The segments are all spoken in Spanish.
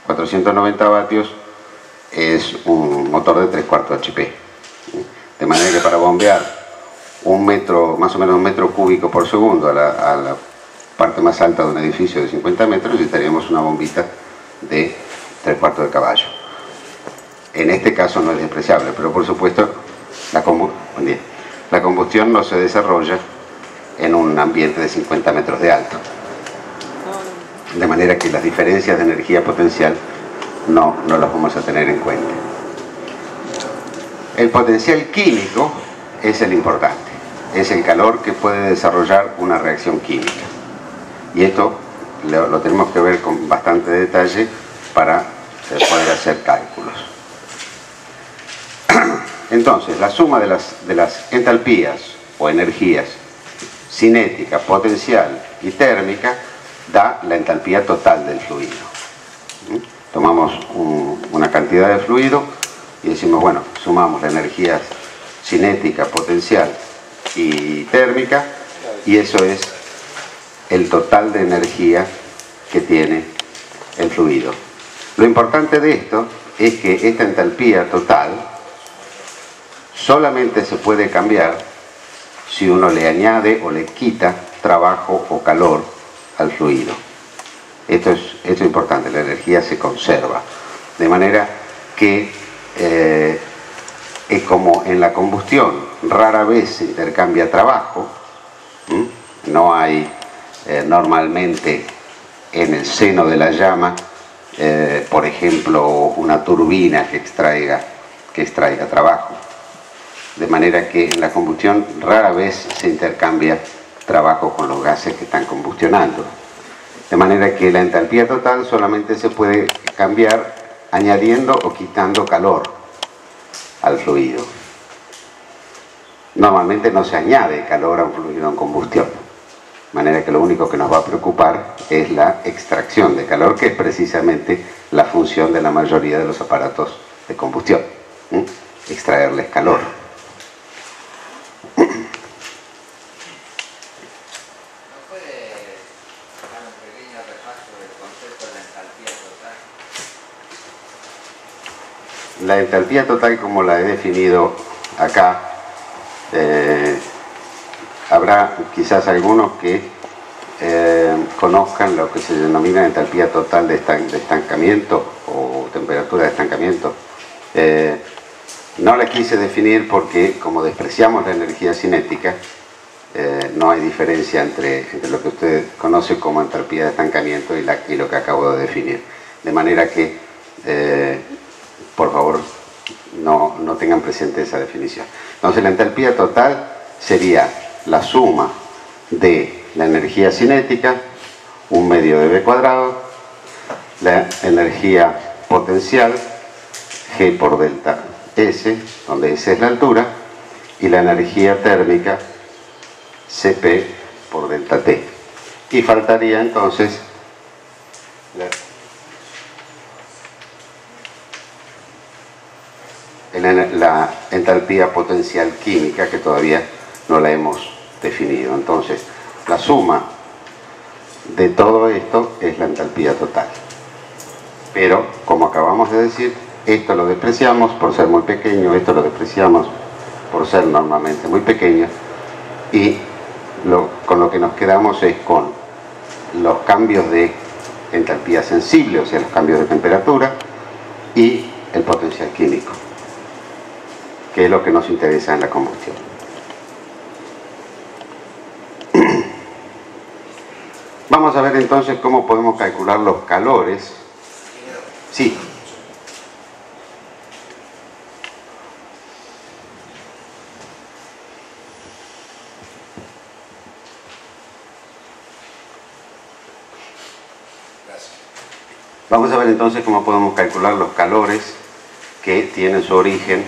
490 vatios es un motor de 3/4 HP. De manera que para bombear un metro, más o menos 1 metro cúbico por segundo a la parte más alta de un edificio de 50 metros, necesitaríamos una bombita de 3/4 de caballo. En este caso no es despreciable, pero por supuesto la combustión no se desarrolla en un ambiente de 50 metros de alto. De manera que las diferencias de energía potencial no las vamos a tener en cuenta. El potencial químico es el importante, es el calor que puede desarrollar una reacción química. Y esto lo tenemos que ver con bastante detalle para poder hacer cálculos. Entonces, la suma de las entalpías o energías cinética, potencial y térmica da la entalpía total del fluido. Tomamos una cantidad de fluido y decimos, bueno, sumamos la energía cinética, potencial y térmica, y eso es el total de energía que tiene el fluido. Lo importante de esto es que esta entalpía total solamente se puede cambiar si uno le añade o le quita trabajo o calor al fluido. Esto es importante, la energía se conserva. De manera que es como en la combustión, rara vez se intercambia trabajo. No hay normalmente en el seno de la llama, por ejemplo, una turbina que extraiga trabajo. De manera que en la combustión rara vez se intercambia trabajo con los gases que están combustionando. De manera que la entalpía total solamente se puede cambiar añadiendo o quitando calor al fluido. Normalmente no se añade calor a un fluido en combustión. De manera que lo único que nos va a preocupar es la extracción de calor, que es precisamente la función de la mayoría de los aparatos de combustión. Extraerles calor. La entalpía total, como la he definido acá, habrá quizás algunos que conozcan lo que se denomina entalpía total de estancamiento o temperatura de estancamiento. No la quise definir porque, como despreciamos la energía cinética, no hay diferencia entre lo que usted conoce como entalpía de estancamiento y lo que acabo de definir. De manera que por favor, no tengan presente esa definición. Entonces, la entalpía total sería la suma de la energía cinética, 1 medio de V², la energía potencial, G por delta S, donde S es la altura, y la energía térmica, Cp por delta T. Y faltaría entonces la entalpía potencial química, que todavía no la hemos definido. Entonces, la suma de todo esto es la entalpía total. Pero, como acabamos de decir, esto lo despreciamos por ser muy pequeño, esto lo despreciamos por ser normalmente muy pequeño, y con lo que nos quedamos es con los cambios de entalpía sensible, o sea, los cambios de temperatura, y el potencial químico, que es lo que nos interesa en la combustión. Vamos a ver entonces cómo podemos calcular los calores. Sí. Vamos a ver entonces cómo podemos calcular los calores que tienen su origen,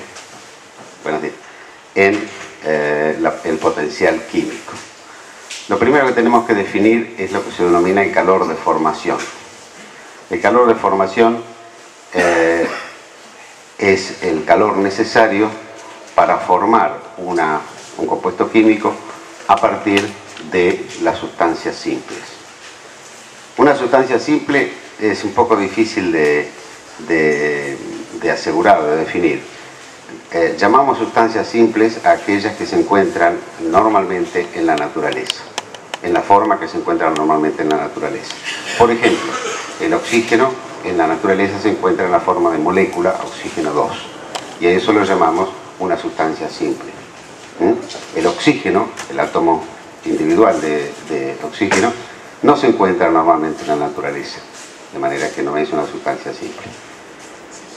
en el potencial químico. Lo primero que tenemos que definir es lo que se denomina el calor de formación. El calor de formación es el calor necesario para formar un compuesto químico a partir de las sustancias simples. Una sustancia simple es un poco difícil de asegurar, de definir. Llamamos sustancias simples a aquellas que se encuentran normalmente en la naturaleza, en la forma que se encuentran normalmente en la naturaleza. Por ejemplo, el oxígeno en la naturaleza se encuentra en la forma de molécula oxígeno 2, y a eso lo llamamos una sustancia simple. El oxígeno, el átomo individual de oxígeno, no se encuentra normalmente en la naturaleza, de manera que no es una sustancia simple.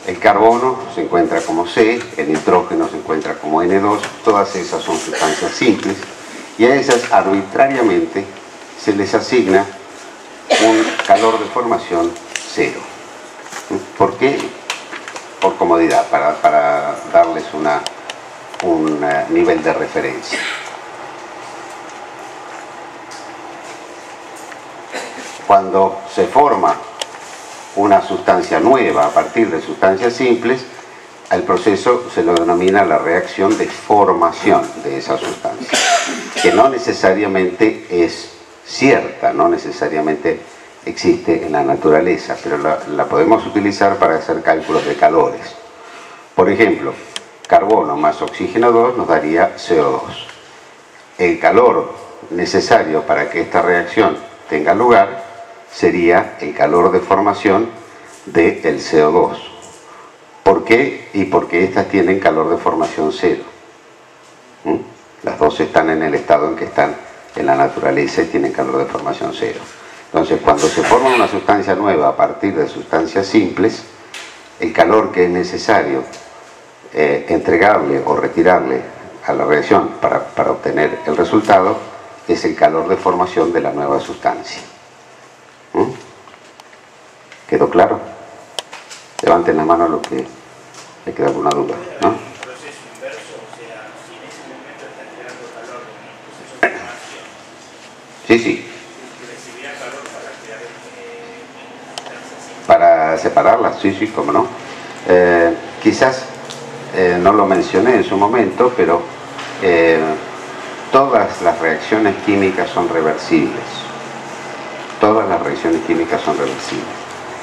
El carbono se encuentra como C, el nitrógeno se encuentra como N2, todas esas son sustancias simples, y a esas arbitrariamente se les asigna un calor de formación 0. ¿Por qué? Por comodidad, para darles un nivel de referencia. Cuando se forma una sustancia nueva a partir de sustancias simples, al proceso se lo denomina la reacción de formación de esa sustancia, que no necesariamente es cierta, no necesariamente existe en la naturaleza, pero la podemos utilizar para hacer cálculos de calores. Por ejemplo, carbono más oxígeno 2 nos daría CO2. El calor necesario para que esta reacción tenga lugar sería el calor de formación del CO2. ¿Por qué? Y porque estas tienen calor de formación 0. Las dos están en el estado en que están en la naturaleza y tienen calor de formación 0. Entonces, cuando se forma una sustancia nueva a partir de sustancias simples, el calor que es necesario entregarle o retirarle a la reacción para obtener el resultado es el calor de formación de la nueva sustancia. ¿Quedó claro? Levanten la mano a los que le queda alguna duda, ¿no? Sí, sí. Para separarlas, sí, sí, cómo no. Quizás no lo mencioné en su momento, pero todas las reacciones químicas son reversibles. Todas las reacciones químicas son reversibles.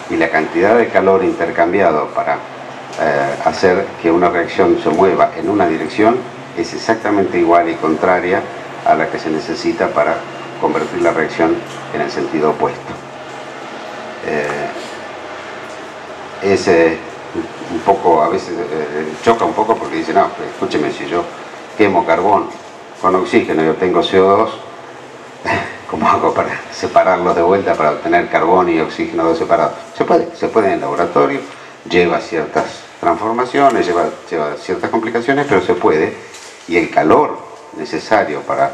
Y la cantidad de calor intercambiado para hacer que una reacción se mueva en una dirección es exactamente igual y contraria a la que se necesita para convertir la reacción en el sentido opuesto. Es un poco, a veces choca un poco porque dice, no, escúcheme, si yo quemo carbón con oxígeno y obtengo CO2, ¿cómo hago para separarlos de vuelta para obtener carbón y oxígeno 2 separados? Se puede en el laboratorio, lleva ciertas transformaciones, lleva ciertas complicaciones, pero se puede, y el calor necesario para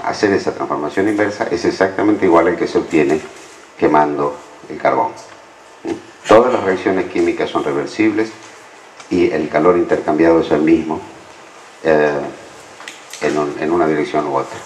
hacer esa transformación inversa es exactamente igual al que se obtiene quemando el carbón. Todas las reacciones químicas son reversibles y el calor intercambiado es el mismo en una dirección u otra.